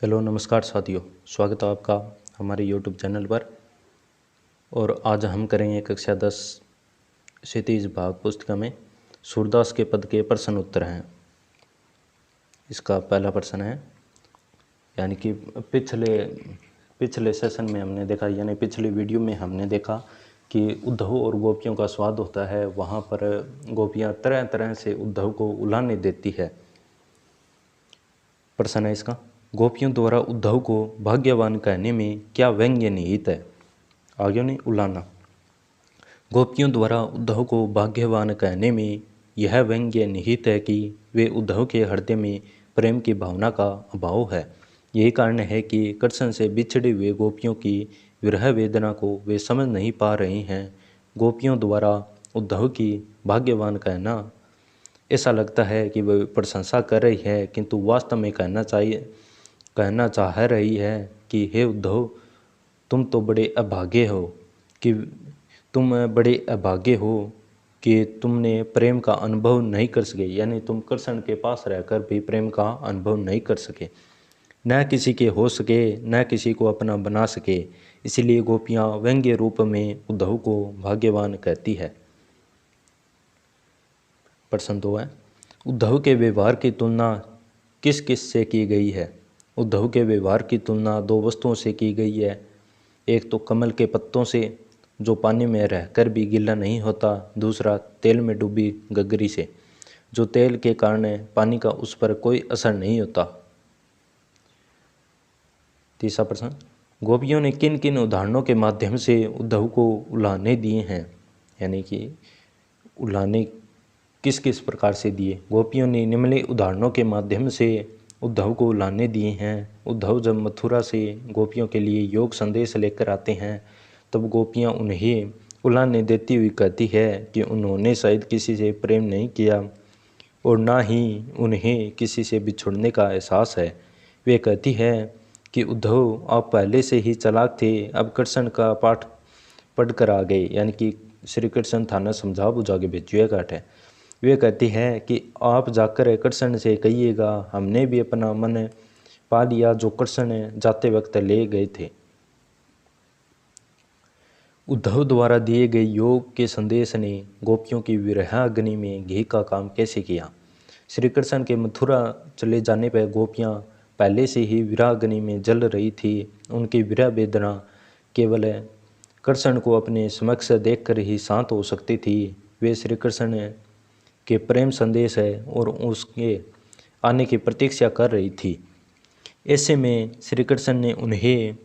Hello नमस्कार साथियों, स्वागत है आपका हमारे यूट्यूब चैनल पर। और आज हम करेंगे कक्षा 10 क्षितिज भाग पुस्तिका में सूरदास के पद के प्रश्न उत्तर हैं। इसका पहला प्रश्न है, यानी कि पिछले सेशन में हमने देखा, यानी पिछले वीडियो में हमने देखा कि उद्धव और गोपियों का स्वाद होता है। वहाँ पर गोपियाँ तरह तरह से उद्धव को उलाहने देती है। प्रश्न है इसका, गोपियों द्वारा उद्धव को भाग्यवान कहने में क्या व्यंग्य निहित है? आगे नहीं उलाहना। गोपियों द्वारा उद्धव को भाग्यवान कहने में यह व्यंग्य निहित है कि वे उद्धव के हृदय में प्रेम की भावना का अभाव है। यही कारण है कि कृष्ण से बिछड़े हुए गोपियों की विरह वेदना को वे समझ नहीं पा रही हैं। गोपियों द्वारा उद्धव की भाग्यवान कहना, ऐसा लगता है कि वह प्रशंसा कर रही है, किंतु वास्तव में कहना चाह रही है कि हे उद्धव, तुम बड़े अभागे हो कि तुमने प्रेम का अनुभव नहीं कर सके। यानी तुम कृष्ण के पास रहकर भी प्रेम का अनुभव नहीं कर सके, न किसी के हो सके, न किसी को अपना बना सके। इसलिए गोपियाँ व्यंग्य रूप में उद्धव को भाग्यवान कहती है। प्रश्न 2 है, उद्धव के व्यवहार की तुलना किस किस से की गई है? उद्धव के व्यवहार की तुलना दो वस्तुओं से की गई है। एक तो कमल के पत्तों से, जो पानी में रहकर भी गीला नहीं होता। दूसरा तेल में डूबी गगरी से, जो तेल के कारण पानी का उस पर कोई असर नहीं होता। तीसरा प्रश्न, गोपियों ने किन किन उदाहरणों के माध्यम से उद्धव को उलाहने दिए हैं? यानी कि उलाहने किस किस प्रकार से दिए? गोपियों ने निम्नलिखित उदाहरणों के माध्यम से उद्धव को उलाहने दिए हैं। उद्धव जब मथुरा से गोपियों के लिए योग संदेश लेकर आते हैं, तब गोपियाँ उन्हें उलाहने देती हुई कहती है कि उन्होंने शायद किसी से प्रेम नहीं किया और ना ही उन्हें किसी से बिछुड़ने का एहसास है। वे कहती है कि उद्धव, आप पहले से ही चालाक थे, अब कृष्ण का पाठ पढ़ कर आ गए। यानी कि श्री कृष्ण थाना समझा बुझा के भेजिए घाट है। वे कहती है कि आप जाकर कृष्ण से कहिएगा, हमने भी अपना मन पा लिया जो कृष्ण जाते वक्त ले गए थे। उद्धव द्वारा दिए गए योग के संदेश ने गोपियों की विरहाग्नि में घी का काम कैसे किया? श्री कृष्ण के मथुरा चले जाने पर गोपियाँ पहले से ही विरहाग्नि में जल रही थी। उनकी विरह वेदना केवल कृष्ण को अपने समक्ष देखकर ही शांत हो सकती थी। वे श्री कृष्ण के प्रेम संदेश है और उसके आने की प्रतीक्षा कर रही थी। ऐसे में श्री कृष्ण ने उन्हें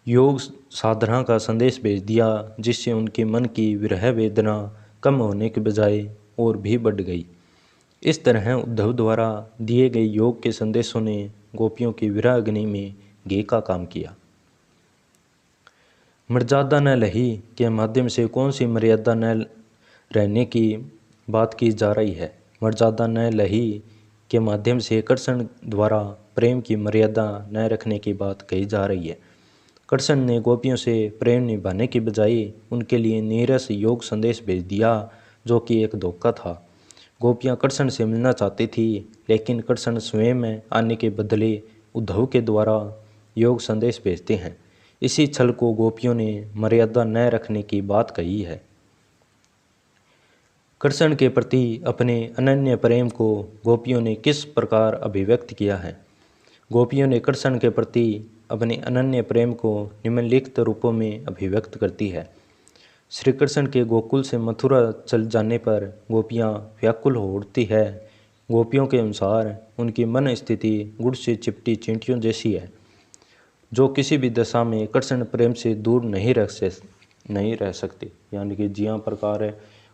योग साधना का संदेश भेज दिया, जिससे उनके मन की विरह वेदना कम होने के बजाय और भी बढ़ गई। इस तरह उद्धव द्वारा दिए गए योग के संदेशों ने गोपियों की विरह अग्नि में घी का काम किया। मर्यादा न लही के माध्यम से कौन सी मर्यादा न रहने की बात की जा रही है? मर्यादा न लही के माध्यम से कृष्ण द्वारा प्रेम की मर्यादा न रखने की बात कही जा रही है। कृष्ण ने गोपियों से प्रेम निभाने की बजाय उनके लिए नीरस योग संदेश भेज दिया, जो कि एक धोखा था। गोपियाँ कृष्ण से मिलना चाहती थी, लेकिन कृष्ण स्वयं आने के बदले उद्धव के द्वारा योग संदेश भेजते हैं। इसी छल को गोपियों ने मर्यादा न रखने की बात कही है। कृष्ण के प्रति अपने अनन्य प्रेम को गोपियों ने किस प्रकार अभिव्यक्त किया है? गोपियों ने कृष्ण के प्रति अपने अनन्य प्रेम को निम्नलिखित रूपों में अभिव्यक्त करती है। श्री कृष्ण के गोकुल से मथुरा चल जाने पर गोपियाँ व्याकुल हो उठती है। गोपियों के अनुसार उनकी मन स्थिति गुड़ से चिपटी चींटियों जैसी है, जो किसी भी दशा में कृष्ण प्रेम से दूर नहीं रह सकती। यानी कि जिया प्रकार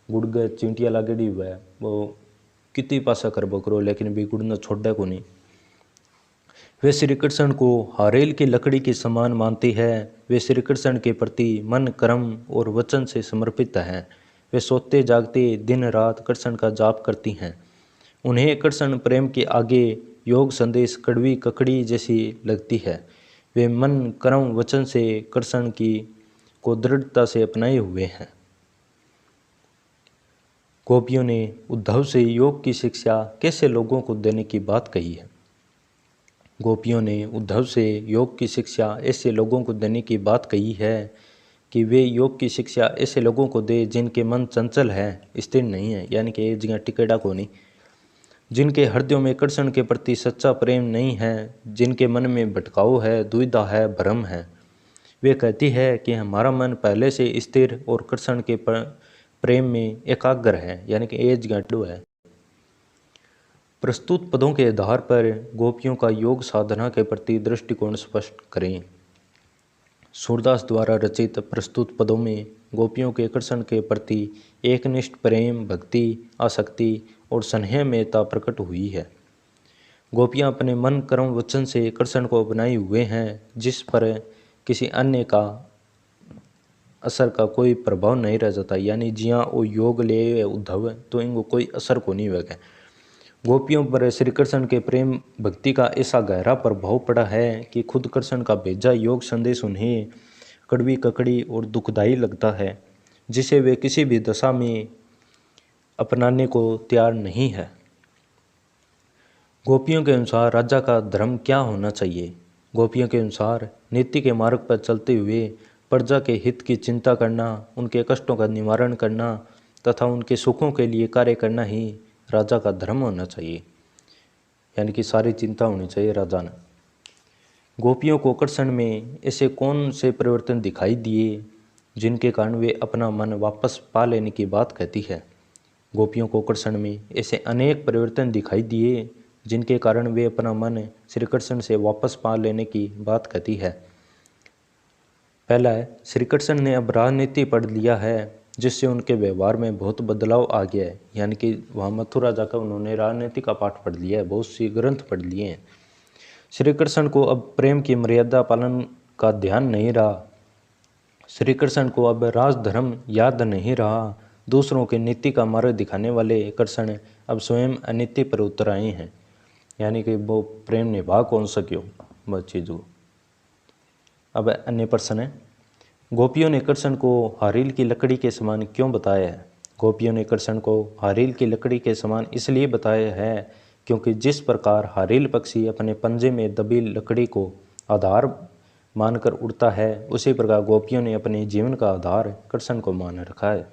गुड़ ग चींटिया लागेड़ी हुआ है, वो कितनी पासा कर बकरो, लेकिन भी गुड़ न छोड़े को नहीं। वे श्री कृष्ण को हारेल की लकड़ी के समान मानती है। वे श्री कृष्ण के प्रति मन, कर्म और वचन से समर्पित हैं। वे सोते जागते दिन रात कृष्ण का जाप करती हैं। उन्हें कृष्ण प्रेम के आगे योग संदेश कड़वी ककड़ी जैसी लगती है। वे मन, कर्म, वचन से कृष्ण को दृढ़ता से अपनाए हुए हैं। गोपियों ने उद्धव से योग की शिक्षा कैसे लोगों को देने की बात कही है? गोपियों ने उद्धव से योग की शिक्षा ऐसे लोगों को देने की बात कही है कि वे योग की शिक्षा ऐसे लोगों को दे जिनके मन चंचल है, स्थिर नहीं है, यानी कि एक जगह टिकेड़ा को नहीं, जिनके हृदयों में कृष्ण के प्रति सच्चा प्रेम नहीं है, जिनके मन में भटकाव है, दुविधा है, भ्रम है। वे कहती है कि हमारा मन पहले से स्थिर और कृष्ण के प्रेम में एकाग्र है, यानी कि एज गांडू है। प्रस्तुत पदों के आधार पर गोपियों का योग साधना के प्रति दृष्टिकोण स्पष्ट करें। सूरदास द्वारा रचित प्रस्तुत पदों में गोपियों के कृष्ण के प्रति एकनिष्ठ प्रेम, भक्ति, आसक्ति और स्नेहमयता प्रकट हुई है। गोपियां अपने मन, कर्म, वचन से कृष्ण को अपनाए हुए हैं, जिस पर किसी अन्य का असर का कोई प्रभाव नहीं रह जाता, यानी जिया वो योग ले उद्धव तो इनको कोई असर को नहीं होगा। गोपियों पर श्री कृष्ण के प्रेम भक्ति का ऐसा गहरा प्रभाव पड़ा है कि खुद कृष्ण का भेजा योग संदेश उन्हें कड़वी, ककड़ी और दुखदायी लगता है, जिसे वे किसी भी दशा में अपनाने को तैयार नहीं है। गोपियों के अनुसार राजा का धर्म क्या होना चाहिए? गोपियों के अनुसार नीति के मार्ग पर चलते हुए प्रजा के हित की चिंता करना, उनके कष्टों का निवारण करना तथा उनके सुखों के लिए कार्य करना ही राजा का धर्म होना चाहिए, यानी कि सारी चिंता होनी चाहिए राजा ने। गोपियों को कृष्ण में ऐसे कौन से परिवर्तन दिखाई दिए जिनके कारण वे अपना मन वापस पा लेने की बात कहती है? गोपियों को कृष्ण में ऐसे अनेक परिवर्तन दिखाई दिए जिनके कारण वे अपना मन श्री कृष्ण से वापस पा लेने की बात कहती है। पहला है, श्री कृष्ण ने अब राजनीति पढ़ लिया है, जिससे उनके व्यवहार में बहुत बदलाव आ गया है, यानी कि वहाँ मथुरा जाकर उन्होंने राजनीति का पाठ पढ़ लिया है, बहुत सी ग्रंथ पढ़ लिए हैं। श्री कृष्ण को अब प्रेम की मर्यादा पालन का ध्यान नहीं रहा, श्री कृष्ण को अब राजधर्म याद नहीं रहा। दूसरों के नीति का मार्ग दिखाने वाले कृष्ण अब स्वयं अनीति पर उतर आए हैं, यानी कि वो प्रेम निभा कौन सक्यो बस चीज़ों। अब अन्य प्रश्न है, गोपियों ने कृष्ण को हारील की लकड़ी के समान क्यों बताया है? गोपियों ने कृष्ण को हारील की लकड़ी के समान इसलिए बताया है क्योंकि जिस प्रकार हारील पक्षी अपने पंजे में दबी लकड़ी को आधार मानकर उड़ता है, उसी प्रकार गोपियों ने अपने जीवन का आधार कृष्ण को मान रखा है।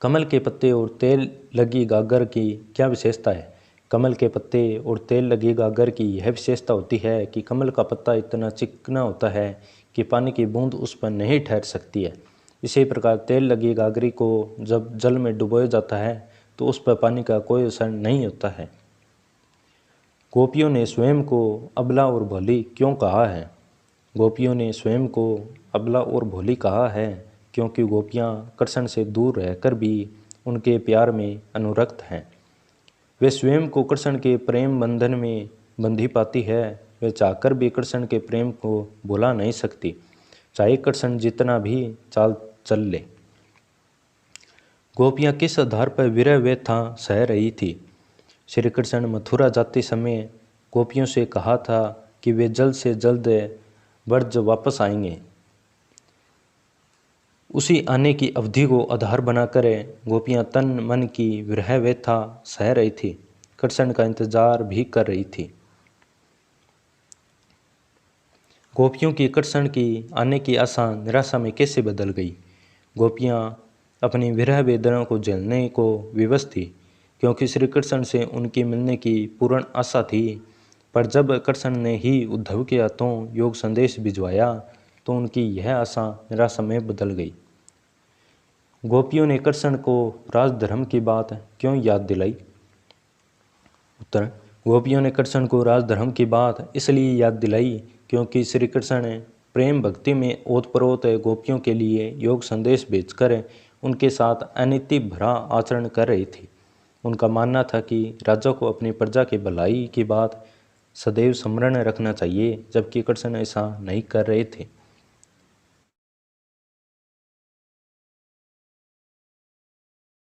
कमल के पत्ते और तेल लगी गागर की क्या विशेषता है? कमल के पत्ते और तेल लगी गागर की यह विशेषता होती है कि कमल का पत्ता इतना चिकना होता है कि पानी की बूंद उस पर नहीं ठहर सकती है। इसी प्रकार तेल लगी गागरी को जब जल में डुबोया जाता है तो उस पर पानी का कोई असर नहीं होता है। गोपियों ने स्वयं को अबला और भोली क्यों कहा है? गोपियों ने स्वयं को अबला और भोली कहा है क्योंकि गोपियाँ कृष्ण से दूर रहकर भी उनके प्यार में अनुरक्त हैं। वे स्वयं को कृष्ण के प्रेम बंधन में बंधी पाती है, वे चाहकर भी कृष्ण के प्रेम को भुला नहीं सकती, चाहे कृष्ण जितना भी चाल चल ले। गोपियाँ किस आधार पर विरह व्यथा सह रही थी? श्री कृष्ण मथुरा जाते समय गोपियों से कहा था कि वे जल्द से जल्द ब्रज वापस आएंगे। उसी आने की अवधि को आधार बनाकर गोपियाँ तन मन की विरह व्यथा सह रही थी, कृष्ण का इंतजार भी कर रही थी। गोपियों की कृष्ण की आने की आशा निराशा में कैसे बदल गई? गोपियाँ अपनी विरह वेदना को झेलने को विवश थी क्योंकि श्री कृष्ण से उनकी मिलने की पूर्ण आशा थी, पर जब कृष्ण ने ही उद्धव के हाथों योग संदेश भिजवाया तो उनकी यह आशा निराशा में बदल गई। गोपियों ने कृष्ण को राजधर्म की बात क्यों याद दिलाई? उत्तर, गोपियों ने कृष्ण को राजधर्म की बात इसलिए याद दिलाई क्योंकि श्री कृष्ण प्रेम भक्ति में ओतप्रोत गोपियों के लिए योग संदेश भेजकर उनके साथ अनीति भरा आचरण कर रही थी। उनका मानना था कि राजा को अपनी प्रजा की भलाई की बात सदैव स्मरण रखना चाहिए, जबकि कृष्ण ऐसा नहीं कर रहे थे।